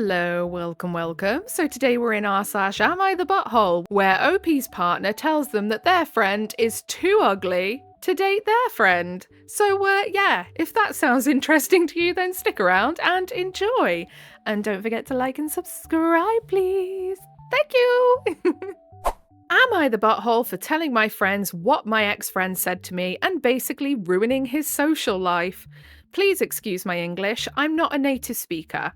Hello, welcome. So today we're in r/Am I the Butthole, where OP's partner tells them that their friend is too ugly to date their friend. So yeah, if that sounds interesting to you, then stick around and enjoy. And don't forget to like and subscribe, please. Thank you! Am I the butthole for telling my friends what my ex-friend said to me and basically ruining his social life? Please excuse my English, I'm not a native speaker.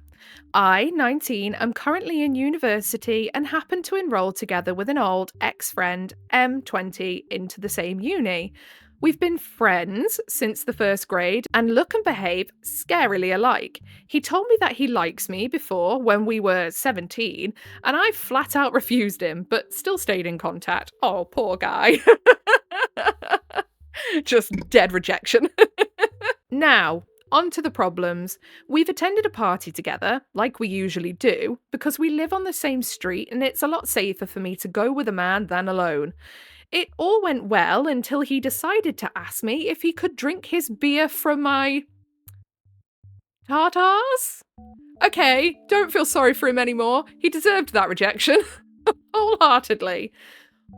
I, 19, am currently in university and happen to enroll together with an old ex-friend, M, 20, into the same uni. We've been friends since the first grade and look and behave scarily alike. He told me that he likes me before when we were 17, and I flat out refused him, but still stayed in contact. Oh, poor guy. Just dead rejection. Now, on to the problems. We've attended a party together, like we usually do, because we live on the same street and it's a lot safer for me to go with a man than alone. It all went well until he decided to ask me if he could drink his beer from my tartars? Okay, don't feel sorry for him anymore. He deserved that rejection. Wholeheartedly.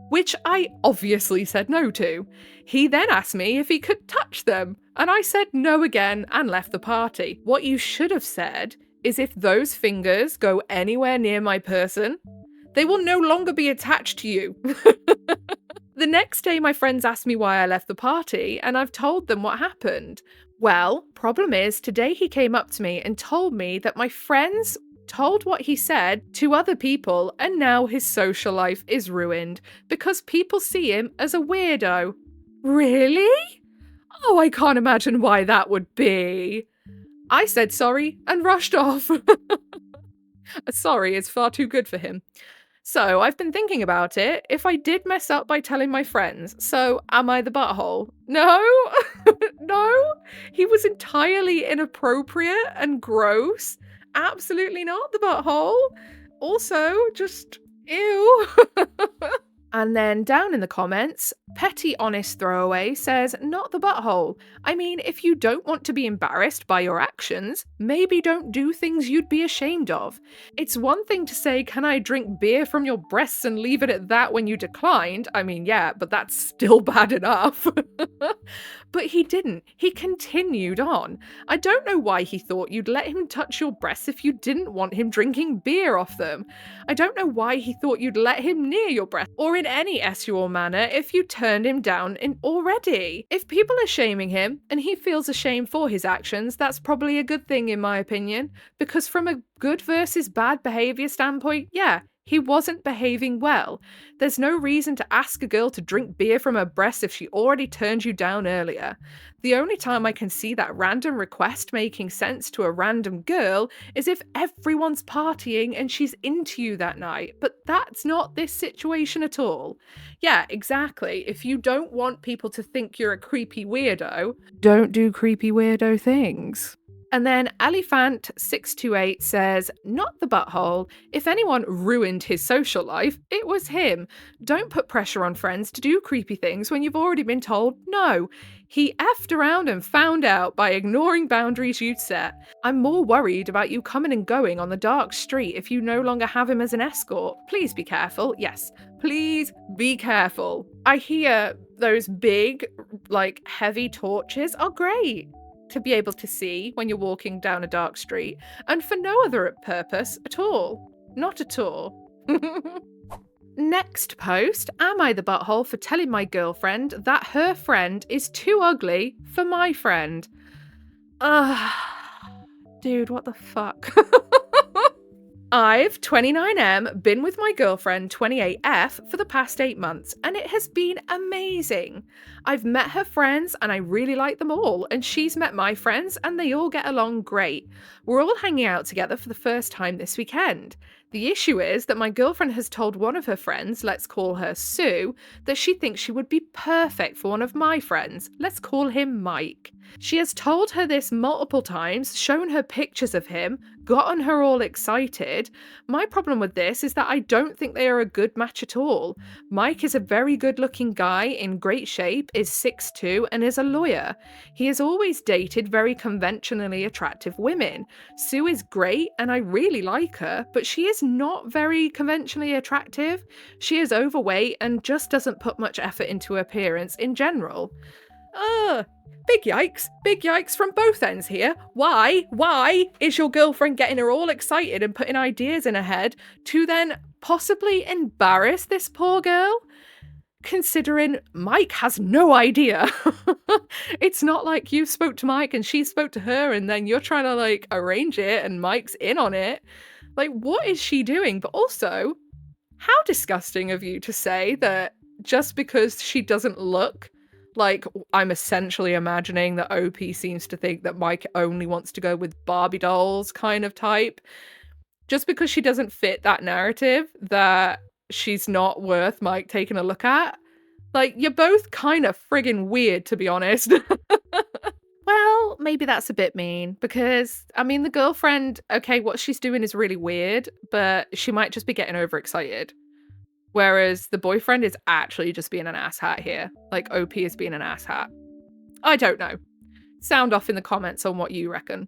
Which I obviously said no to. He then asked me if he could touch them, and I said no again and left the party. What you should have said is if those fingers go anywhere near my person, they will no longer be attached to you. The next day, my friends asked me why I left the party, and I've told them what happened. Well, problem is, today he came up to me and told me that my friends told what he said to other people, and now his social life is ruined because people see him as a weirdo. Really? Oh, I can't imagine why that would be. I said sorry and rushed off. Sorry is far too good for him. So I've been thinking about it. If I did mess up by telling my friends, so am I the butthole? No? No? He was entirely inappropriate and gross. Absolutely not the butthole. Also, just ew. And then down in the comments, Petty Honest Throwaway says, not the butthole. I mean, if you don't want to be embarrassed by your actions, maybe don't do things you'd be ashamed of. It's one thing to say, can I drink beer from your breasts and leave it at that when you declined? I mean, yeah, but that's still bad enough. But he didn't. He continued on. I don't know why he thought you'd let him touch your breasts if you didn't want him drinking beer off them. I don't know why he thought you'd let him near your breasts or in any sexual manner if you turned him down already. If people are shaming him and he feels ashamed for his actions, that's probably a good thing in my opinion, because from a good versus bad behaviour standpoint, yeah, he wasn't behaving well. There's no reason to ask a girl to drink beer from her breast if she already turned you down earlier. The only time I can see that random request making sense to a random girl is if everyone's partying and she's into you that night, but that's not this situation at all. Yeah, exactly. If you don't want people to think you're a creepy weirdo, don't do creepy weirdo things. And then Alifant628 says, not the butthole. If anyone ruined his social life, it was him. Don't put pressure on friends to do creepy things when you've already been told no. He effed around and found out by ignoring boundaries you'd set. I'm more worried about you coming and going on the dark street if you no longer have him as an escort. Please be careful. Yes, please be careful. I hear those big, heavy torches are great to be able to see when you're walking down a dark street, and for no other purpose at all. Not at all. Next post, am I the butthole for telling my girlfriend that her friend is too ugly for my friend? Dude, what the fuck? I've, 29M, been with my girlfriend, 28F, for the past 8 months, and it has been amazing. I've met her friends, and I really like them all, and she's met my friends, and they all get along great. We're all hanging out together for the first time this weekend. The issue is that my girlfriend has told one of her friends, let's call her Sue, that she thinks she would be perfect for one of my friends, let's call him Mike. She has told her this multiple times, shown her pictures of him, gotten her all excited. My problem with this is that I don't think they are a good match at all. Mike is a very good looking guy in great shape, is 6'2", and is a lawyer. He has always dated very conventionally attractive women. Sue is great and I really like her, but she is not very conventionally attractive. She is overweight and just doesn't put much effort into her appearance in general. Big yikes from both ends here. Why is your girlfriend getting her all excited and putting ideas in her head to then possibly embarrass this poor girl? Considering Mike has no idea. It's not like you spoke to Mike and she spoke to her and then you're trying to like arrange it and Mike's in on it. Like, what is she doing? But also, how disgusting of you to say that just because she doesn't look like, I'm essentially imagining that OP seems to think that Mike only wants to go with Barbie dolls kind of type. Just because she doesn't fit that narrative, that she's not worth Mike taking a look at. Like, you're both kind of friggin' weird, to be honest. Well, maybe that's a bit mean because, I mean, the girlfriend, okay, what she's doing is really weird, but she might just be getting overexcited. Whereas the boyfriend is actually just being an asshat here. Like, OP is being an asshat. I don't know. Sound off in the comments on what you reckon.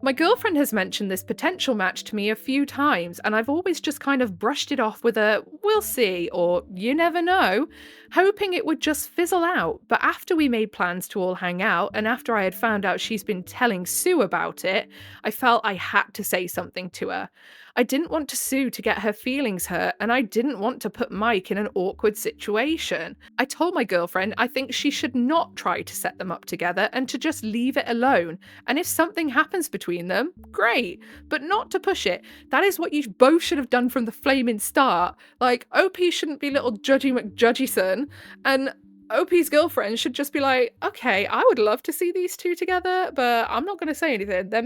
My girlfriend has mentioned this potential match to me a few times, and I've always just kind of brushed it off with a "we'll see" or "you never know," hoping it would just fizzle out. But after we made plans to all hang out, and after I had found out she's been telling Sue about it, I felt I had to say something to her. I didn't want to Sue to get her feelings hurt, and I didn't want to put Mike in an awkward situation. I told my girlfriend I think she should not try to set them up together and to just leave it alone. And if something happens between them, great, but not to push it. That is what you both should have done from the flaming start. Like, OP shouldn't be little Judgy McJudgyson, and OP's girlfriend should just be like, okay, I would love to see these two together, but I'm not going to say anything. They're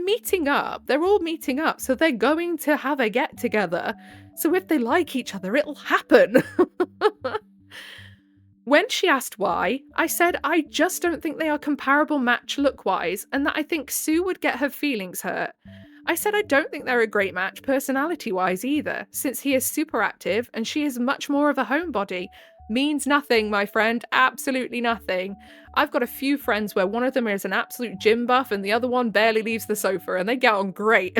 meeting up. They're all meeting up. So they're going to have a get together. So if they like each other, it'll happen. When she asked why, I said I just don't think they are comparable match look-wise and that I think Sue would get her feelings hurt. I said I don't think they're a great match personality-wise either, since he is super active and she is much more of a homebody. Means nothing, my friend. Absolutely nothing. I've got a few friends where one of them is an absolute gym buff and the other one barely leaves the sofa and they get on great.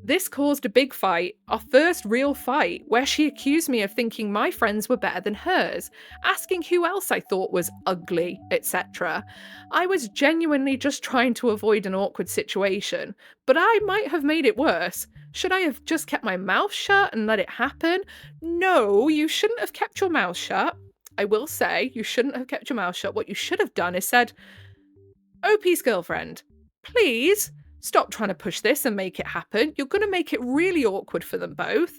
This caused a big fight, our first real fight, where she accused me of thinking my friends were better than hers, asking who else I thought was ugly, etc. I was genuinely just trying to avoid an awkward situation, but I might have made it worse. Should I have just kept my mouth shut and let it happen? No, you shouldn't have kept your mouth shut. I will say, you shouldn't have kept your mouth shut. What you should have done is said, OP's girlfriend, please stop trying to push this and make it happen. You're going to make it really awkward for them both.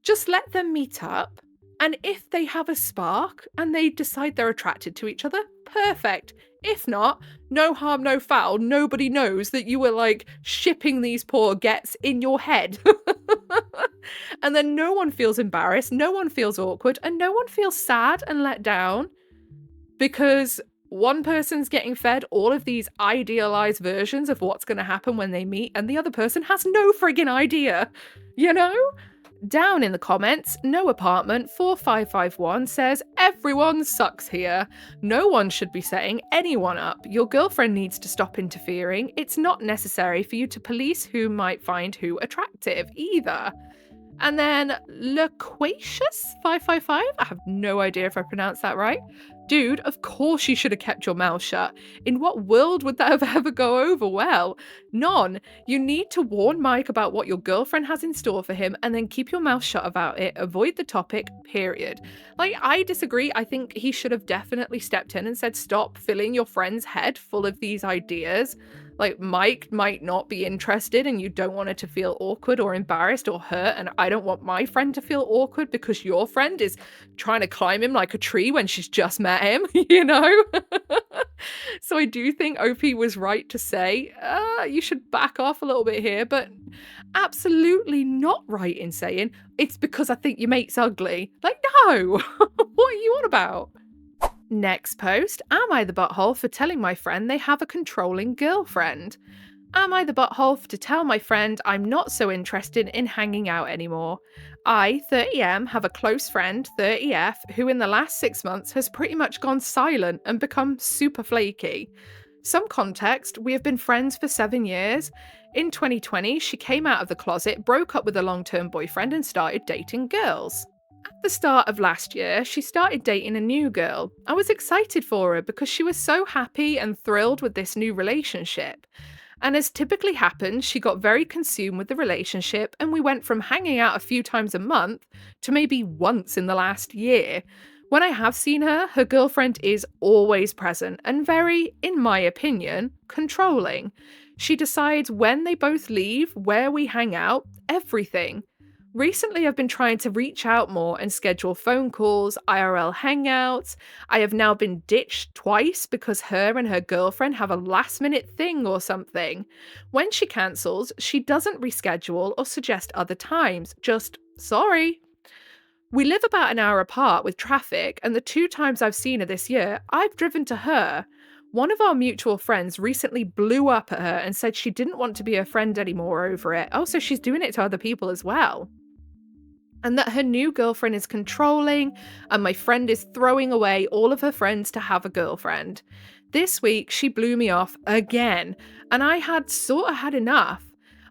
Just let them meet up. And if they have a spark and they decide they're attracted to each other, perfect. If not, no harm, no foul. Nobody knows that you were like shipping these poor gets in your head. And then no one feels embarrassed, no one feels awkward, and no one feels sad and let down because one person's getting fed all of these idealized versions of what's going to happen when they meet, and the other person has no friggin' idea, you know? Down in the comments, No Apartment 4551 says, everyone sucks here. No one should be setting anyone up. Your girlfriend needs to stop interfering. It's not necessary for you to police who might find who attractive either. And then Loquacious 555, I have no idea if I pronounced that right. Dude, of course you should have kept your mouth shut. In what world would that have ever go over well? None. You need to warn Mike about what your girlfriend has in store for him and then keep your mouth shut about it. Avoid the topic, period. Like, I disagree. I think he should have definitely stepped in and said, stop filling your friend's head full of these ideas. Like, Mike might not be interested and you don't want her to feel awkward or embarrassed or hurt, and I don't want my friend to feel awkward because your friend is trying to climb him like a tree when she's just met him, you know? So I do think OP was right to say, you should back off a little bit here, but absolutely not right in saying, it's because I think your mate's ugly. Like, no! What are you on about? Next post, am I the butthole for telling my friend they have a controlling girlfriend? Am I the butthole to tell my friend I'm not so interested in hanging out anymore? I, 30M, have a close friend, 30F, who in the last 6 months has pretty much gone silent and become super flaky. Some context, we have been friends for 7 years. In 2020, she came out of the closet, broke up with a long-term boyfriend, and started dating girls. At the start of last year, she started dating a new girl. I was excited for her because she was so happy and thrilled with this new relationship. And as typically happens, she got very consumed with the relationship, and we went from hanging out a few times a month to maybe once in the last year. When I have seen her, her girlfriend is always present and very, in my opinion, controlling. She decides when they both leave, where we hang out, everything. Recently, I've been trying to reach out more and schedule phone calls, IRL hangouts. I have now been ditched twice because her and her girlfriend have a last minute thing or something. When she cancels, she doesn't reschedule or suggest other times, just sorry. We live about an hour apart with traffic, and the 2 times I've seen her this year, I've driven to her. One of our mutual friends recently blew up at her and said she didn't want to be her friend anymore over it. Oh, so she's doing it to other people as well. And that her new girlfriend is controlling, and my friend is throwing away all of her friends to have a girlfriend. This week, she blew me off again, and I had sort of had enough.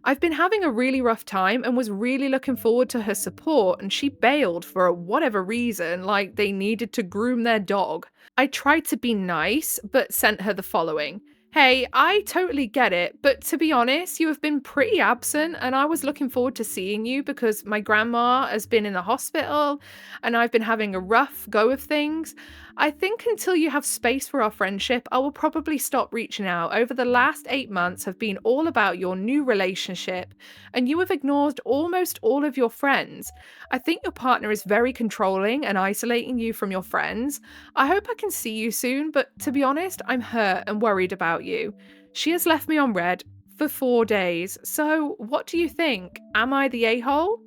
I've been having a really rough time and was really looking forward to her support, and she bailed for whatever reason, like they needed to groom their dog. I tried to be nice, but sent her the following. Hey, I totally get it, but to be honest, you have been pretty absent, and I was looking forward to seeing you because my grandma has been in the hospital and I've been having a rough go of things. I think until you have space for our friendship, I will probably stop reaching out. Over the last 8 months have been all about your new relationship, and you have ignored almost all of your friends. I think your partner is very controlling and isolating you from your friends. I hope I can see you soon, but to be honest, I'm hurt and worried about you. She has left me on red for 4 days. So, what do you think? Am I the a-hole?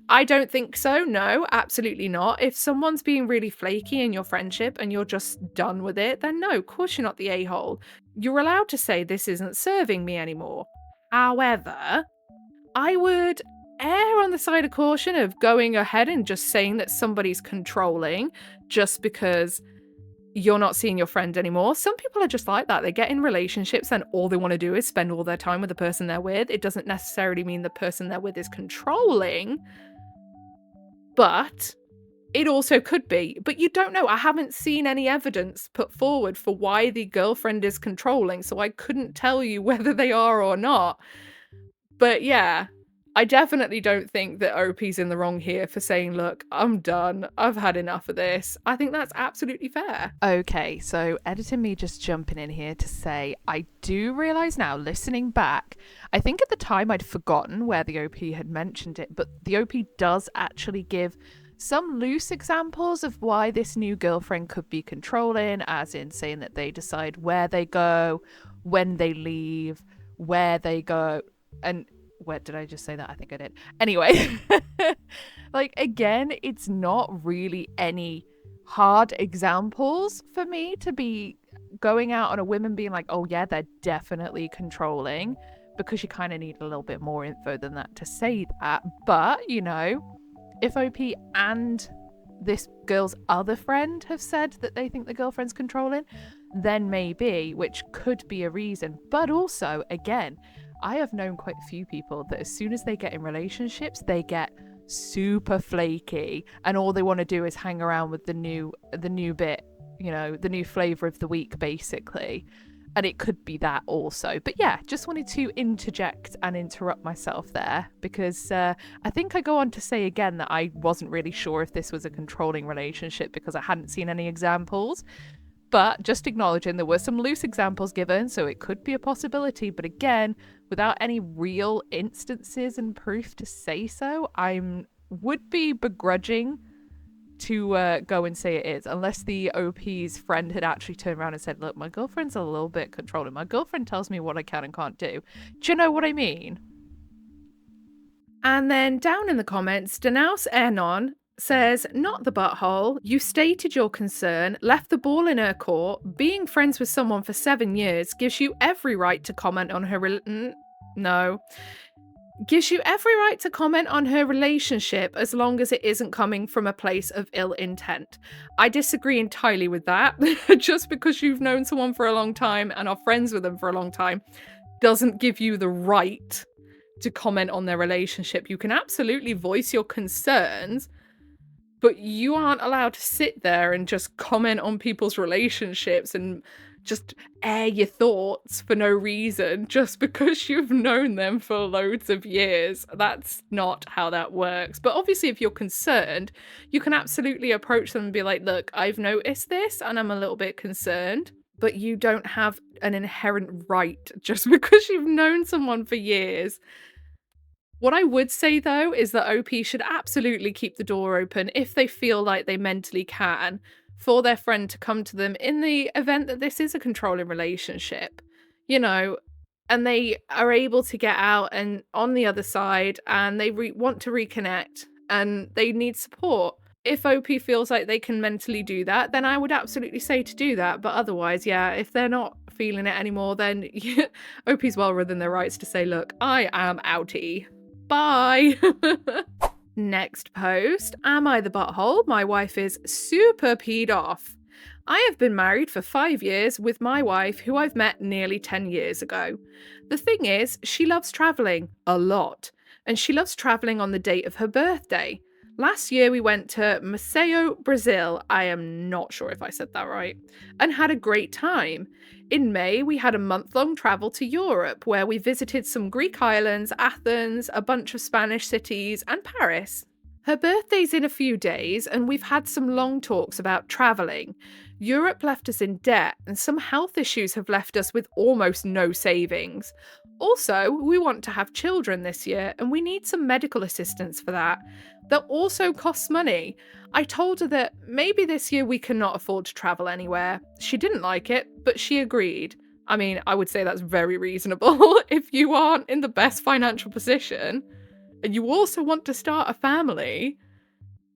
I don't think so. No, absolutely not. If someone's being really flaky in your friendship and you're just done with it, then no, of course you're not the a-hole. You're allowed to say this isn't serving me anymore. However, I would err on the side of caution of going ahead and just saying that somebody's controlling just because you're not seeing your friend anymore. Some people are just like that. They get in relationships and all they want to do is spend all their time with the person they're with. It doesn't necessarily mean the person they're with is controlling, but it also could be. But you don't know. I haven't seen any evidence put forward for why the girlfriend is controlling, so I couldn't tell you whether they are or not. But yeah, I definitely don't think that OP's in the wrong here for saying, look, I'm done. I've had enough of this. I think that's absolutely fair. Okay, so editing me just jumping in here to say, I do realise now, listening back, I think at the time I'd forgotten where the OP had mentioned it, but the OP does actually give some loose examples of why this new girlfriend could be controlling, as in saying that they decide where they go, when they leave, where they go, and where did I just say that? I think I did. Anyway, like, again, it's not really any hard examples for me to be going out on a whim and being like, oh yeah, they're definitely controlling, because you kind of need a little bit more info than that to say that. But, you know, if OP and this girl's other friend have said that they think the girlfriend's controlling, then maybe, which could be a reason. But also, again, I have known quite a few people that as soon as they get in relationships, they get super flaky and all they want to do is hang around with the new bit, you know, the new flavor of the week, basically. And it could be that also. But yeah, just wanted to interject and interrupt myself there because I think I go on to say again that I wasn't really sure if this was a controlling relationship because I hadn't seen any examples. But just acknowledging there were some loose examples given, so it could be a possibility. But again, without any real instances and proof to say so, I would be begrudging to go and say it is, unless the OP's friend had actually turned around and said, look, my girlfriend's a little bit controlling. My girlfriend tells me what I can and can't do. Do you know what I mean? And then down in the comments, Danaus Ernon says, not the butthole. You stated your concern, left the ball in her court. Being friends with someone for 7 years gives you every right to comment on her gives you every right to comment on her relationship as long as it isn't coming from a place of ill intent. I disagree entirely with that. Just because you've known someone for a long time and are friends with them for a long time doesn't give you the right to comment on their relationship. You can absolutely voice your concerns, but you aren't allowed to sit there and just comment on people's relationships and just air your thoughts for no reason just because you've known them for loads of years. That's not how that works. But obviously, if you're concerned, you can absolutely approach them and be like, look, I've noticed this and I'm a little bit concerned. But you don't have an inherent right just because you've known someone for years. What I would say, though, is that OP should absolutely keep the door open if they feel like they mentally can for their friend to come to them in the event that this is a controlling relationship, you know, and they are able to get out and on the other side and they want to reconnect and they need support. If OP feels like they can mentally do that, then I would absolutely say to do that. But otherwise, yeah, if they're not feeling it anymore, then OP's well within their rights to say, look, I am outie. Bye. Next post. Am I the butthole? My wife is super peed off. I have been married for 5 years with my wife, who I've met nearly 10 years ago. The thing is, she loves travelling a lot, and she loves travelling on the date of her birthday. Last year we went to Maceió, Brazil, I am not sure if I said that right, and had a great time. In May, we had a month-long travel to Europe, where we visited some Greek islands, Athens, a bunch of Spanish cities, and Paris. Her birthday's in a few days, and we've had some long talks about travelling. Europe left us in debt, and some health issues have left us with almost no savings. Also, we want to have children this year, and we need some medical assistance for that. That also costs money. I told her that maybe this year we cannot afford to travel anywhere. She didn't like it, but she agreed. I mean, I would say that's very reasonable if you aren't in the best financial position and you also want to start a family.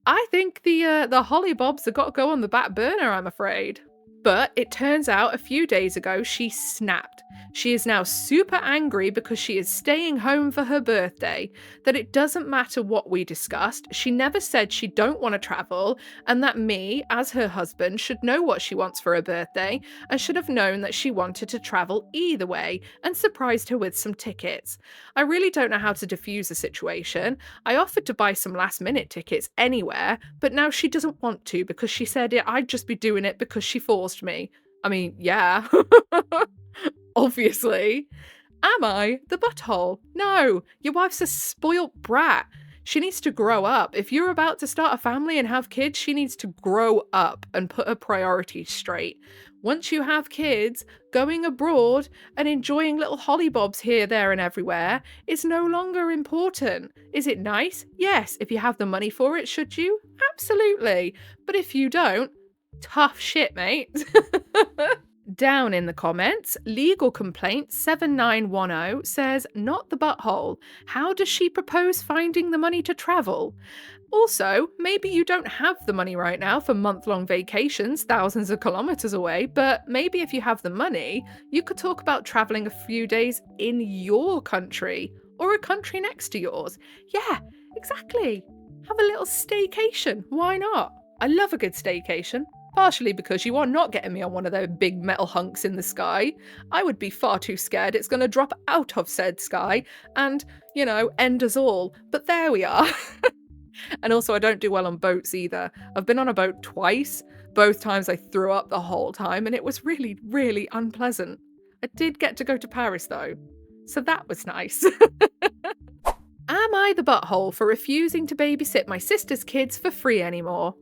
I think the hollybobs have got to go on the back burner, I'm afraid. But it turns out a few days ago she snapped. She is now super angry because she is staying home for her birthday, that it doesn't matter what we discussed, she never said she don't want to travel, and that me, as her husband, should know what she wants for her birthday, and should have known that she wanted to travel either way, and surprised her with some tickets. I really don't know how to diffuse the situation. I offered to buy some last-minute tickets anywhere, but now she doesn't want to because she said I'd just be doing it because she forced me. I mean, yeah. Obviously. Am I the butthole? No, your wife's a spoilt brat. She needs to grow up. If you're about to start a family and have kids, she needs to grow up and put her priorities straight. Once you have kids, going abroad and enjoying little hollybobs here, there, and everywhere is no longer important. Is it nice? Yes. If you have the money for it, should you? Absolutely. But if you don't, tough shit, mate. Down in the comments, Legal Complaint 7910 says, not the butthole. How does she propose finding the money to travel? Also, maybe you don't have the money right now for month-long vacations thousands of kilometers away, but maybe if you have the money, you could talk about traveling a few days in your country or a country next to yours. Yeah, exactly. Have a little staycation. Why not? I love a good staycation. Partially because you are not getting me on one of those big metal hunks in the sky. I would be far too scared it's going to drop out of said sky and, end us all. But there we are. And also, I don't do well on boats either. I've been on a boat twice. Both times I threw up the whole time, and it was really, really unpleasant. I did get to go to Paris, though. So that was nice. Am I the butthole for refusing to babysit my sister's kids for free anymore?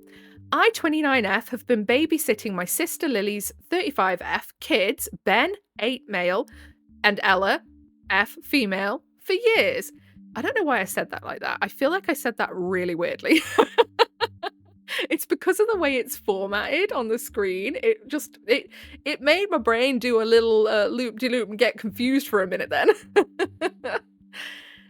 I, 29F, have been babysitting my sister Lily's 35F kids, Ben, 8 male, and Ella, F, female, for years. I don't know why I said that like that. I feel like I said that really weirdly. It's because of the way it's formatted on the screen. It made my brain do a little loop-de-loop and get confused for a minute then.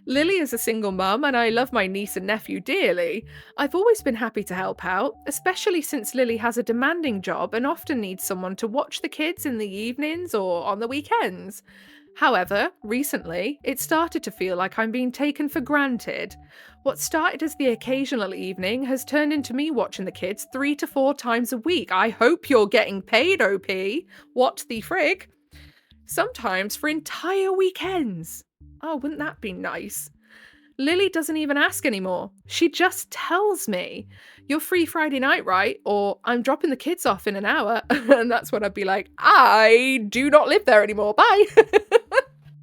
Lily is a single mum and I love my niece and nephew dearly. I've always been happy to help out, especially since Lily has a demanding job and often needs someone to watch the kids in the evenings or on the weekends. However, recently, it started to feel like I'm being taken for granted. What started as the occasional evening has turned into me watching the kids 3 to 4 times a week. I hope you're getting paid, OP. What the frig? Sometimes for entire weekends. Oh, wouldn't that be nice? Lily doesn't even ask anymore. She just tells me, "You're free Friday night, right?" Or "I'm dropping the kids off in an hour." And that's when I'd be like, "I do not live there anymore. Bye."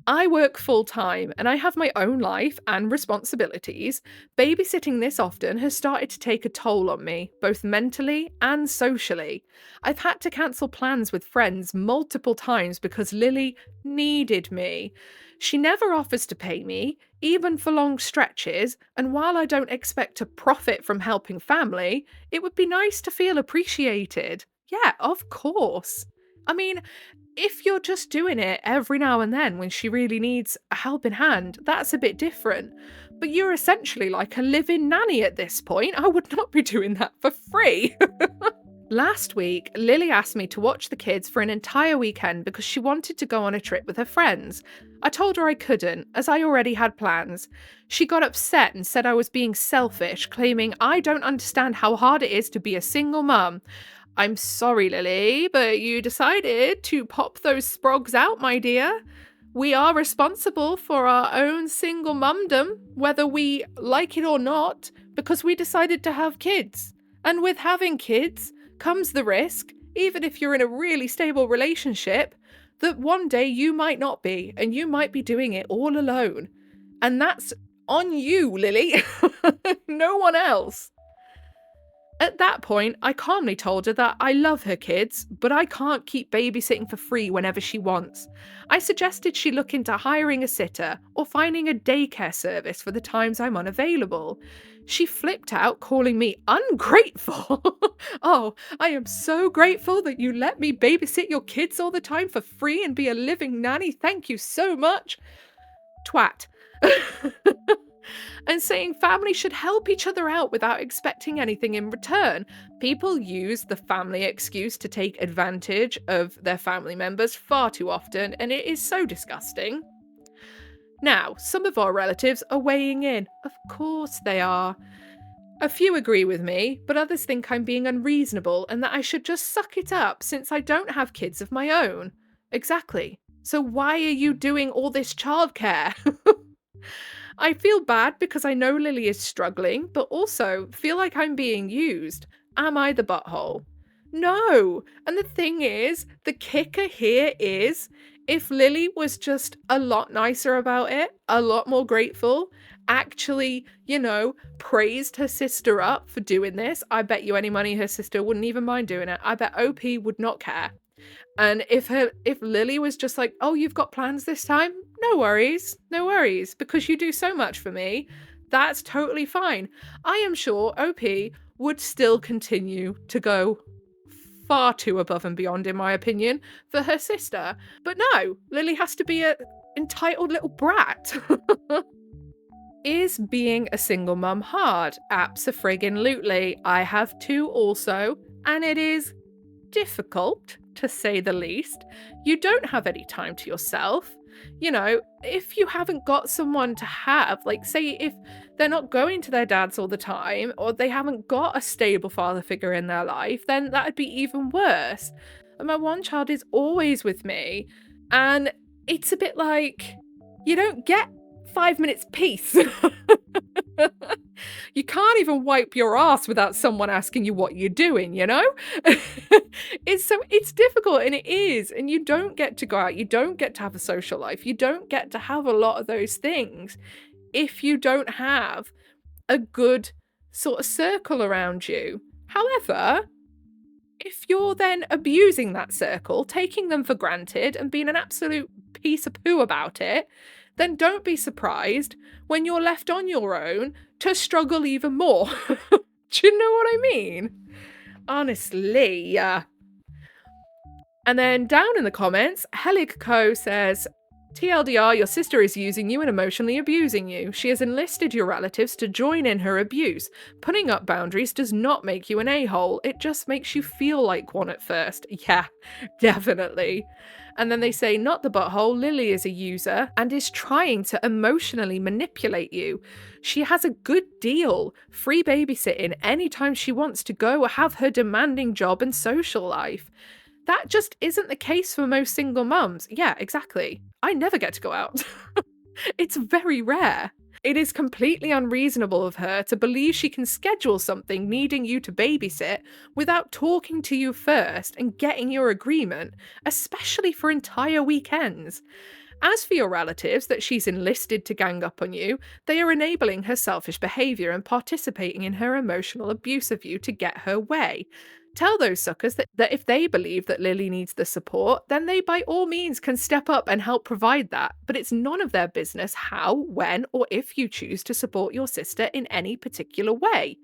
I work full time and I have my own life and responsibilities. Babysitting this often has started to take a toll on me, both mentally and socially. I've had to cancel plans with friends multiple times because Lily needed me. She never offers to pay me, even for long stretches, and while I don't expect to profit from helping family, it would be nice to feel appreciated. Yeah, of course. I mean, if you're just doing it every now and then when she really needs a helping hand, that's a bit different. But you're essentially like a live-in nanny at this point. I would not be doing that for free. Last week, Lily asked me to watch the kids for an entire weekend because she wanted to go on a trip with her friends. I told her I couldn't, as I already had plans. She got upset and said I was being selfish, claiming I don't understand how hard it is to be a single mum. I'm sorry, Lily, but you decided to pop those sprogs out, my dear. We are responsible for our own single mumdom, whether we like it or not, because we decided to have kids. And with having kids comes the risk, even if you're in a really stable relationship, that one day you might not be, and you might be doing it all alone. And that's on you, Lily. No one else. At that point, I calmly told her that I love her kids, but I can't keep babysitting for free whenever she wants. I suggested she look into hiring a sitter or finding a daycare service for the times I'm unavailable. She flipped out, calling me ungrateful. "Oh, I am so grateful that you let me babysit your kids all the time for free and be a living nanny. Thank you so much." Twat. And saying family should help each other out without expecting anything in return. People use the family excuse to take advantage of their family members far too often, and it is so disgusting. Now, some of our relatives are weighing in. Of course they are. A few agree with me, but others think I'm being unreasonable and that I should just suck it up since I don't have kids of my own. Exactly. So why are you doing all this childcare? I feel bad because I know Lily is struggling, but also feel like I'm being used. Am I the butthole? No. And the thing is, the kicker here is, if Lily was just a lot nicer about it, a lot more grateful, actually, praised her sister up for doing this, I bet you any money her sister wouldn't even mind doing it. I bet OP would not care. And if Lily was just like, "Oh, you've got plans this time? No worries, because you do so much for me," that's totally fine. I am sure OP would still continue to go far too above and beyond, in my opinion, for her sister. But no, Lily has to be a entitled little brat. Is being a single mum hard? Abso-friggin-lutely. I have two also, and it is difficult, to say the least. You don't have any time to yourself. If you haven't got someone to have, like, say, if they're not going to their dads all the time, or they haven't got a stable father figure in their life, then that'd be even worse. And my one child is always with me, and it's a bit like, you don't get 5 minutes peace. You can't even wipe your ass without someone asking you what you're doing, It's difficult, and it is, and you don't get to go out, you don't get to have a social life, you don't get to have a lot of those things if you don't have a good sort of circle around you. However, if you're then abusing that circle, taking them for granted and being an absolute piece of poo about it, then don't be surprised when you're left on your own to struggle even more. Do you know what I mean? Honestly. And then down in the comments, Helig Co says, TLDR, your sister is using you and emotionally abusing you. She has enlisted your relatives to join in her abuse. Putting up boundaries does not make you an a-hole, it just makes you feel like one at first. Yeah, definitely. And then they say, not the butthole, Lily is a user and is trying to emotionally manipulate you. She has a good deal, free babysitting anytime she wants to go or have her demanding job and social life. That just isn't the case for most single mums. Yeah, exactly. I never get to go out. It's very rare. It is completely unreasonable of her to believe she can schedule something needing you to babysit without talking to you first and getting your agreement, especially for entire weekends. As for your relatives that she's enlisted to gang up on you, they are enabling her selfish behaviour and participating in her emotional abuse of you to get her way. Tell those suckers that if they believe that Lily needs the support, then they by all means can step up and help provide that, but it's none of their business how, when, or if you choose to support your sister in any particular way.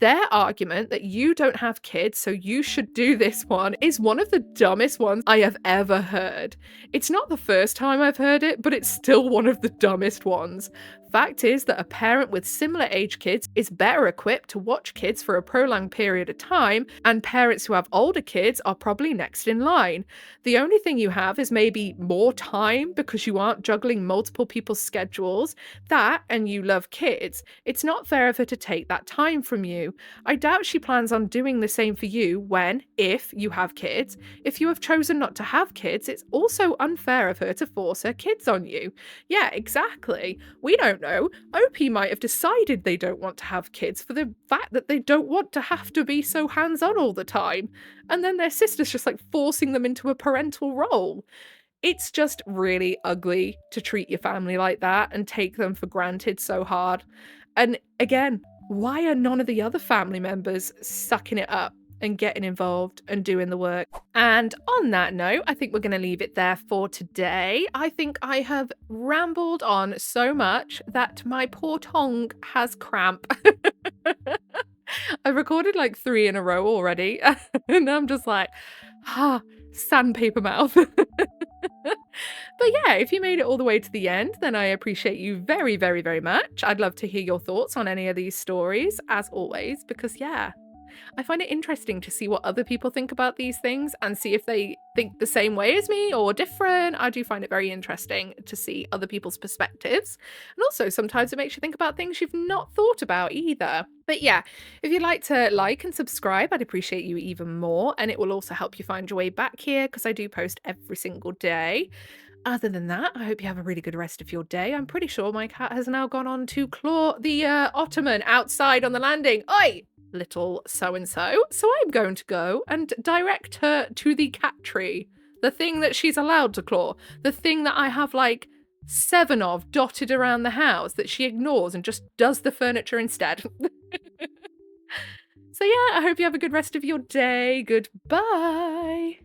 Their argument that you don't have kids, so you should do this one, is one of the dumbest ones I have ever heard. It's not the first time I've heard it, but it's still one of the dumbest ones. Fact is that a parent with similar age kids is better equipped to watch kids for a prolonged period of time, and parents who have older kids are probably next in line. The only thing you have is maybe more time because you aren't juggling multiple people's schedules. That, and you love kids. It's not fair of her to take that time from you. I doubt she plans on doing the same for you when, if you have kids. If you have chosen not to have kids, it's also unfair of her to force her kids on you. Yeah, exactly. We don't know. OP might have decided they don't want to have kids for the fact that they don't want to have to be so hands-on all the time. And then their sister's just like forcing them into a parental role. It's just really ugly to treat your family like that and take them for granted so hard. And again, why are none of the other family members sucking it up and getting involved and doing the work? And on that note, I think we're going to leave it there for today. I think I have rambled on so much that my poor tongue has cramp. I've recorded like 3 in a row already, and I'm just like, sandpaper mouth. But yeah, if you made it all the way to the end, then I appreciate you very, very, very much. I'd love to hear your thoughts on any of these stories, as always, because yeah, I find it interesting to see what other people think about these things and see if they think the same way as me or different. I do find it very interesting to see other people's perspectives. And also sometimes it makes you think about things you've not thought about either. But yeah, if you'd like to like and subscribe, I'd appreciate you even more. And it will also help you find your way back here because I do post every single day. Other than that, I hope you have a really good rest of your day. I'm pretty sure my cat has now gone on to claw the ottoman outside on the landing. Oi! Little so-and-so. So I'm going to go and direct her to the cat tree. The thing that she's allowed to claw. The thing that I have like 7 of dotted around the house that she ignores and just does the furniture instead. So yeah, I hope you have a good rest of your day. Goodbye.